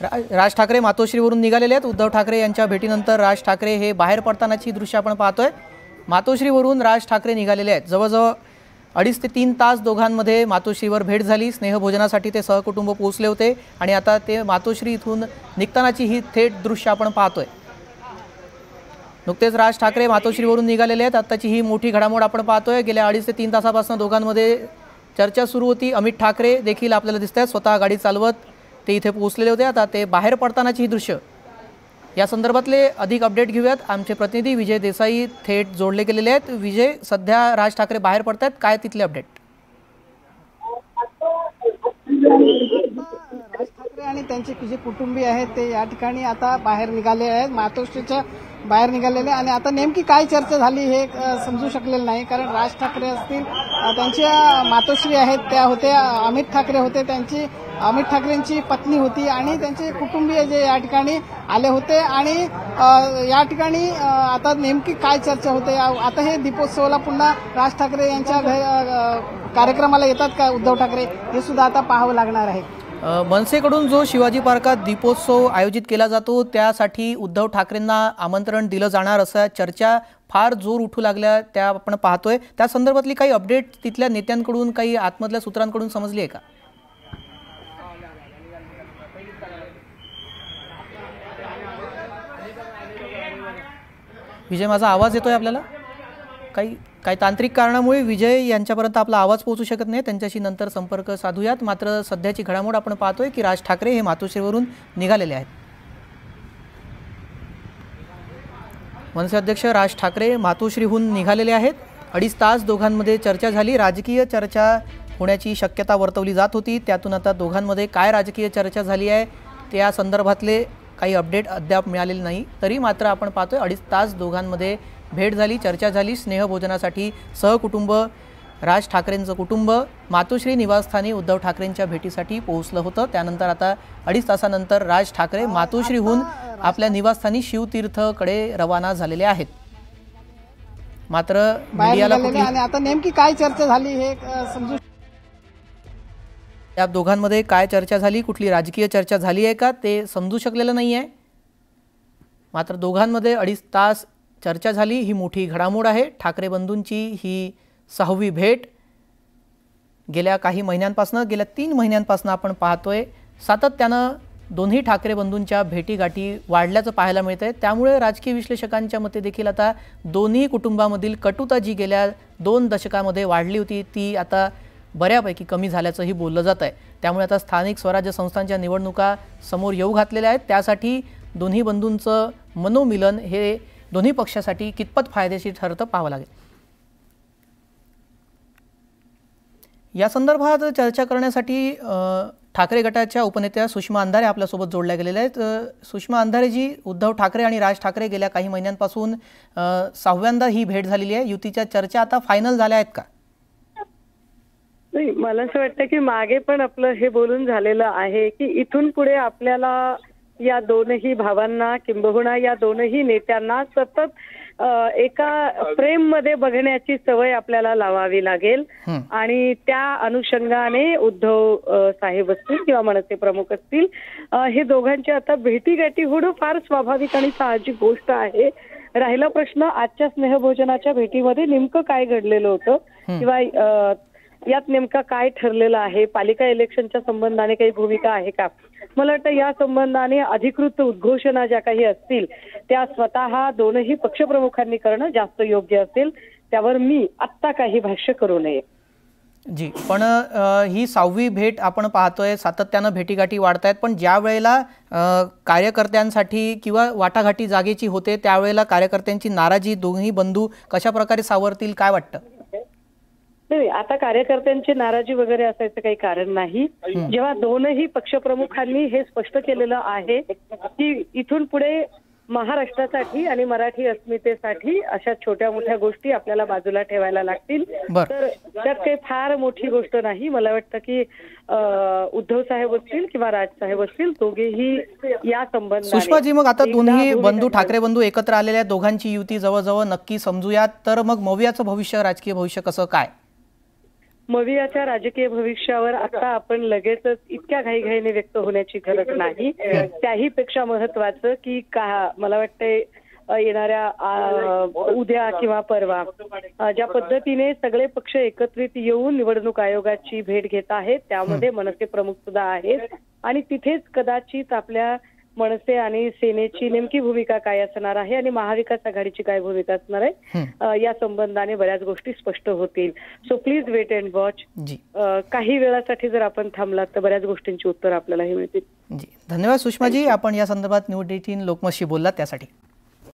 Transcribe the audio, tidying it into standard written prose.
राज ठाकरे मातोश्रीवरून निघालेले आहेत। उद्धव ठाकरे यांच्या भेटीनंतर राज ठाकरे हे बाहेर पडतानाची दृश्य आपण पाहतोय। मातोश्रीवरून राज ठाकरे निघालेले आहेत। जवळजवळ 2.5 ते 3 तास दोघांमध्ये मातोश्रीवर भेट झाली। स्नेहभोजनासाठी ते सहकुटुंब पोहोचले होते आणि आता ते मातोश्री इथून निघतानाची ही थेट दृश्य आपण पाहतोय। नुकतेच राज ठाकरे मातोश्रीवरून निघालेले आहेत। आताची ही मोठी घडामोड आपण पाहतोय। गेल्या 2.5 ते 3 तासापासून दोघांमध्ये चर्चा सुरू होती। अमित ठाकरे देखील आपल्याला दिसतात, स्वतः गाडी चालवत ते इथे पोहोचलेले होते। आता ते बाहेर पडतानाची ही दृश्य, या संदर्भातले अधिक अपडेट घेऊयात। आमचे प्रतिनिधी विजय देसाई थेट जोडले गेलेले आहेत। विजय, सध्या राज ठाकरे बाहेर पडतात, काय तिथले अपडेट? राज ठाकरे आणि त्यांचे जे कुटुंबीय आहेत ते या ठिकाणी आता बाहेर निघाले आहेत, मातोश्रीच्या बाहेर निघालेले। आणि आता नेमकी काय चर्चा झाली हे समजू शकलेलं नाही, कारण राज ठाकरे असतील, त्यांच्या मातोश्री आहेत त्या होत्या, अमित ठाकरे होते, त्यांची अमित ठाकरेंची पत्नी होती आणि त्यांचे कुटुंबीय जे या ठिकाणी आले होते। आणि या ठिकाणी आता नेमकी काय चर्चा होते, आता हे दीपोत्सवाला पुन्हा राज ठाकरे यांच्या कार्यक्रमाला येतात का उद्धव ठाकरे, हे सुद्धा आता पाहावं लागणार आहे। मनसेकडून जो शिवाजी पार्कात दीपोत्सव आयोजित केला जातो त्यासाठी उद्धव ठाकरेंना आमंत्रण दिलं जाणार असा चर्चा फार जोर उठू लागल्या, त्या आपण पाहतोय। त्या संदर्भातली काही अपडेट तिथल्या नेत्यांकडून, काही आतमधल्या सूत्रांकडून समजली आहे का? विजय, माझा आवाज येतोय आपल्याला? काही तांत्रिक कारणामुळे विजय यांच्यापर्यंत आपला आवाज पोहोचू शकत नाही, त्यांच्याशी नंतर संपर्क साधूयात। मात्र सध्याची घडामोड आपण पाहतोय की राज ठाकरे हे मातोश्रीवरून निघालेले आहेत। मनसे अध्यक्ष राज ठाकरे मातोश्रीहून निघालेले आहेत। 2.5 तास दोघांमध्ये चर्चा झाली, राजकीय चर्चा होण्याची शक्यता वर्तवली जात होती। त्यातून आता दोघांमध्ये काय राजकीय चर्चा झाली आहे त्या संदर्भातले काही अपडेट अद्याप मिळालेले नाही। तरी मात्र आपण पाहतोय 2.5 तास दोघांमध्ये भेट झाली, चर्चा झाली। स्नेहभोजनासाठी सहकुटुंब राज ठाकरेंचं कुटुंब मातोश्री निवासस्थानी उद्धव ठाकरेंच्या भेटीसाठी पोहोचलं होतं। त्यानंतर आता 2.5 तासानंतर राज ठाकरे मातोश्रीहून आपल्या निवासस्थानी शिवतीर्थकडे रवाना झालेले आहेत। मात्र मीडियाला आणि आता नेमकी काय चर्चा झाली हे समजू, या दोघांमध्ये काय चर्चा झाली, कुठली राजकीय चर्चा झाली आहे का ते समजू शकलेलं नाही आहे। मात्र दोघांमध्ये 2.5 तास चर्चा झाली, ही मोठी घडामोड आहे। ठाकरे बंधूंची ही 6वी भेट गेल्या काही महिन्यांपासून, गेल्या 3 महिन्यांपासून आपण पाहतोय सातत्यानं दोन्ही ठाकरे बंधूंच्या भेटीगाठी वाढल्याचं पाहायला मिळतंय। त्यामुळे राजकीय विश्लेषकांच्या मते देखील आता दोन्ही कुटुंबामधील कटुता जी गेल्या 2 दशकामध्ये वाढली होती ती आता बऱ्यापैकी कमी झाल्याचंही बोललं जात आहे। त्यामुळे आता स्थानिक स्वराज्य संस्थांच्या निवडणुका समोर येऊ घातलेल्या आहेत। त्यासाठी दोन्ही बंधूंचं मनोमिलन हे दोन्ही पक्षासाठी कितपत फायदेशीर ठरतं पाहावं लागेल। या संदर्भात चर्चा करण्यासाठी ठाकरे गटाच्या उपनेत्या सुषमा अंधारे आपल्यासोबत जोडल्या गेलेल्या आहेत। सुषमा अंधारे जी, उद्धव ठाकरे आणि राज ठाकरे गेल्या काही महिन्यांपासून 6व्यांदा ही भेट झालेली आहे। युतीच्या चर्चा आता फायनल झाल्या आहेत का? नाही, मला असं वाटतं की मागे पण आपलं हे बोलून झालेलं आहे की इथून पुढे आपल्याला या दोनही भावांना किंबहुना या दोनही नेत्यांना सतत एका फ्रेम मध्ये बघण्याची सवय आपल्याला लावावी लागेल। आणि त्या अनुषंगाने उद्धव साहेब असतील किंवा मनसे प्रमुख असतील, हे दोघांची आता भेटीगाठी होणं फार स्वाभाविक आणि साहजिक गोष्ट आहे। राहिला प्रश्न आजच्या स्नेहभोजनाच्या भेटीमध्ये नेमकं काय घडलेलं होतं किंवा यात नेमका काय ठरलेलं आहे, पालिका इलेक्शनच्या संबंधाने काही भूमिका आहे का? मला वाटतं या संबंधाने अधिकृत उद्घोषणा ज्या काही असतील त्या स्वतः दोनही पक्षप्रमुखांनी करणं जास्त योग्य असेल। त्यावर मी आत्ता काही भाष्य करू नये। जी, पण ही 6वी भेट आपण पाहतोय, सातत्यानं भेटीगाठी वाढतायत, पण ज्या वेळेला कार्यकर्त्यांसाठी किंवा वाटाघाटी जागेची होते त्यावेळेला कार्यकर्त्यांची नाराजी दोन्ही बंधू कशा प्रकारे सावरतील काय वाटतं? नाही, आता कार्यकर्त्यांची नाराजी वगैरे असायचं काही कारण नाही। जेव्हा दोनही पक्षप्रमुखांनी हे स्पष्ट केलेलं आहे की इथून पुढे महाराष्ट्रासाठी आणि मराठी अस्मितेसाठी अशा छोट्या मोठ्या गोष्टी आपल्याला बाजूला ठेवायला लागतील, तर त्यात काही फार मोठी गोष्ट नाही। मला वाटतं की उद्धव साहेब असतील किंवा राज साहेब असतील, दोघेही या संबंधाने। सुषमाजी, मग आता दोन्ही बंधू ठाकरे बंधू एकत्र आलेल्या दोघांची युती जवळजवळ नक्की समजूयात, तर मग मवियाचं भविष्य, राजकीय भविष्य कसं काय? मवियाच्या राजकीय भविष्यावर आता आपण लगेचच इतक्या घाईघाईने व्यक्त होण्याची गरज नाही. त्याही पेक्षा महत्वाचं की मला वाटतंय येणाऱ्या उद्या किंवा परवा ज्या पद्धतीने सगळे पक्ष एकत्रित येऊन निवडणूक आयोगाची भेट घेत आहेत, त्यामध्ये मनसे प्रमुख सुद्धा आहेत आणि तिथेच कदाचित आपल्या मनसे आणि सेनेची नेमकी भूमिका काय असणार आहे आणि महाविकास आघाडीची काय भूमिका असणार आहे या संबंधाने बऱ्याच गोष्टी स्पष्ट होतील. So please wait and watch. काही वेळासाठी जर आपण थांबलात तर बऱ्याच गोष्टींची उत्तर आपल्यालाही मिळतील. धन्यवाद सुषमाजी, आपण या संदर्भात न्यूज 18 लोकमतशी बोललात त्यासाठी.